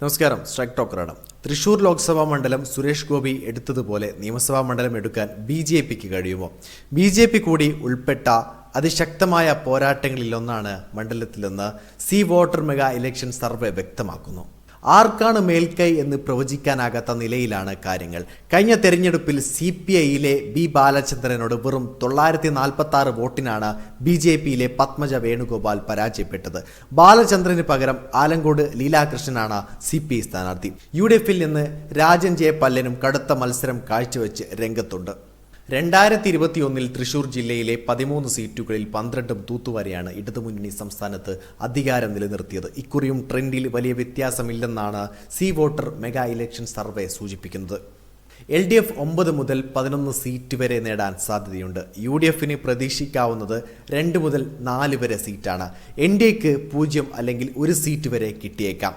നമസ്കാരം. സ്ട്രൈക്ക് ടോക്കറാണ്. തൃശൂർ ലോക്സഭാ മണ്ഡലം സുരേഷ് ഗോപി എടുത്തതുപോലെ നിയമസഭാ മണ്ഡലം എടുക്കാൻ BJPക്ക് കഴിയുമോ? BJP കൂടി ഉൾപ്പെട്ട അതിശക്തമായ പോരാട്ടങ്ങളിലൊന്നാണ് മണ്ഡലത്തിലെന്ന് C Voter mega election survey വ്യക്തമാക്കുന്നു. ആർക്കാണ് മേൽക്കൈ എന്ന് പ്രവചിക്കാനാകാത്ത നിലയിലാണ് കാര്യങ്ങൾ. കഴിഞ്ഞ തെരഞ്ഞെടുപ്പിൽ CPIയിലെ B ബാലചന്ദ്രനോട് വെറും 946 വോട്ടിനാണ് BJPയിലെ പത്മജ വേണുഗോപാൽ പരാജയപ്പെട്ടത്. ബാലചന്ദ്രന് പകരം ആലങ്കോട് ലീലാകൃഷ്ണനാണ് CPI സ്ഥാനാർത്ഥി. UDFൽ നിന്ന് രാജൻ ജെ പല്ലനും കടുത്ത മത്സരം കാഴ്ചവെച്ച് രംഗത്തുണ്ട്. 2021 തൃശൂർ ജില്ലയിലെ 13 സീറ്റുകളിൽ 12 തൂത്തുവാരിയാണ് ഇടതുമുന്നണി സംസ്ഥാനത്ത് അധികാരം നിലനിർത്തിയത്. ഇക്കുറിയും ട്രെൻഡിൽ വലിയ വ്യത്യാസമില്ലെന്നാണ് C Voter mega election survey സൂചിപ്പിക്കുന്നത്. LDF 9 മുതൽ 11 സീറ്റ് വരെ നേടാൻ സാധ്യതയുണ്ട്. UDFന് പ്രതീക്ഷിക്കാവുന്നത് 2 മുതൽ 4 വരെ സീറ്റാണ്. NDAക്ക് 0 അല്ലെങ്കിൽ 1 സീറ്റ് വരെ കിട്ടിയേക്കാം.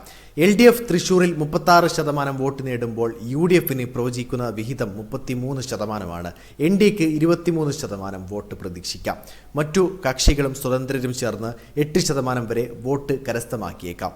LDF തൃശൂരിൽ 36% വോട്ട് നേടുമ്പോൾ UDFന് പ്രവചിക്കുന്ന വിഹിതം 33%. NDAക്ക് 23% വോട്ട് പ്രതീക്ഷിക്കാം. മറ്റു കക്ഷികളും സ്വതന്ത്രരും ചേർന്ന് 8% വരെ വോട്ട് കരസ്ഥമാക്കിയേക്കാം.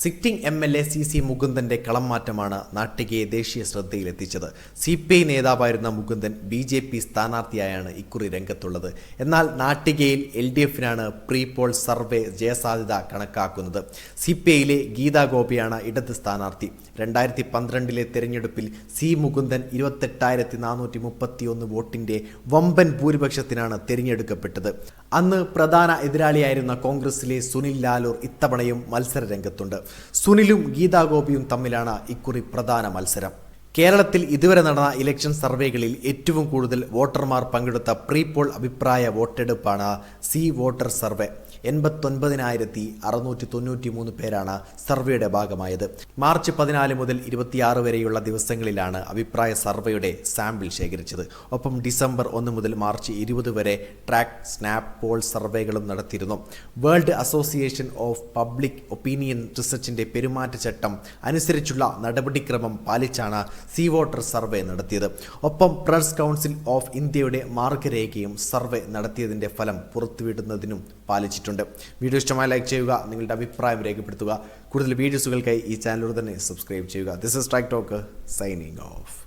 സിറ്റിംഗ് MLA CC മുകുന്ദന്റെ കളം മാറ്റമാണ് നാട്ടികയെ ദേശീയ ശ്രദ്ധയിലെത്തിച്ചത്. CPI നേതാവായിരുന്ന മുകുന്ദൻ BJP സ്ഥാനാർത്ഥിയായാണ് ഇക്കുറി രംഗത്തുള്ളത്. എന്നാൽ നാട്ടികയിൽ LDFനാണ് പ്രീ പോൾ സർവേ ജയസാധ്യത കണക്കാക്കുന്നത്. CPIയിലെ ഗീതാ ഗോപിയാണ് ഇടത് സ്ഥാനാർത്ഥി. 2012 തെരഞ്ഞെടുപ്പിൽ സി മുകുന്ദൻ 28,431 വോട്ടിന്റെ വമ്പൻ ഭൂരിപക്ഷത്തിനാണ് തിരഞ്ഞെടുക്കപ്പെട്ടത്. അന്ന് പ്രധാന എതിരാളിയായിരുന്ന കോൺഗ്രസിലെ സുനിൽ ലാലൂർ ഇത്തവണയും മത്സര രംഗത്തുണ്ട്. സുനിലും ഗീതാ ഗോപിയും തമ്മിലാണ് ഇക്കുറി പ്രധാന മത്സരം. കേരളത്തിൽ ഇതുവരെ നടന്ന ഇലക്ഷൻ സർവേകളിൽ ഏറ്റവും കൂടുതൽ വോട്ടർമാർ പങ്കെടുത്ത പ്രീ പോൾ അഭിപ്രായ വോട്ടെടുപ്പാണ് സി വോട്ടർ സർവേ. 89,693 പേരാണ് സർവേയുടെ ഭാഗമായത്. മാർച്ച് 14 മുതൽ 26 വരെയുള്ള ദിവസങ്ങളിലാണ് അഭിപ്രായ സർവേയുടെ സാമ്പിൾ ശേഖരിച്ചത്. ഒപ്പം ഡിസംബർ 1 മുതൽ മാർച്ച് 20 വരെ ട്രാക്ക് സ്നാപ്പ് പോൾ സർവേകളും നടത്തിയിരുന്നു. World association of public opinion റിസർച്ചിന്റെ പെരുമാറ്റച്ചട്ടം അനുസരിച്ചുള്ള നടപടിക്രമം പാലിച്ചാണ് സി വോട്ടർ സർവേ നടത്തിയത്. ഒപ്പം പ്രസ് കൗൺസിൽ ഓഫ് ഇന്ത്യയുടെ മാർഗരേഖയും സർവേ നടത്തിയതിന്റെ ഫലം പുറത്തുവിടുന്നതിനും പാലിച്ചിട്ടുണ്ട്. വീഡിയോ ഇഷ്ടമായി ലൈക്ക് ചെയ്യുക, നിങ്ങളുടെ അഭിപ്രായം രേഖപ്പെടുത്തുക. കൂടുതൽ വീഡിയോസുകൾക്കായി ഈ ചാനലിലൂടെ തന്നെ സബ്സ്ക്രൈബ് ചെയ്യുക. This is strike talk signing off.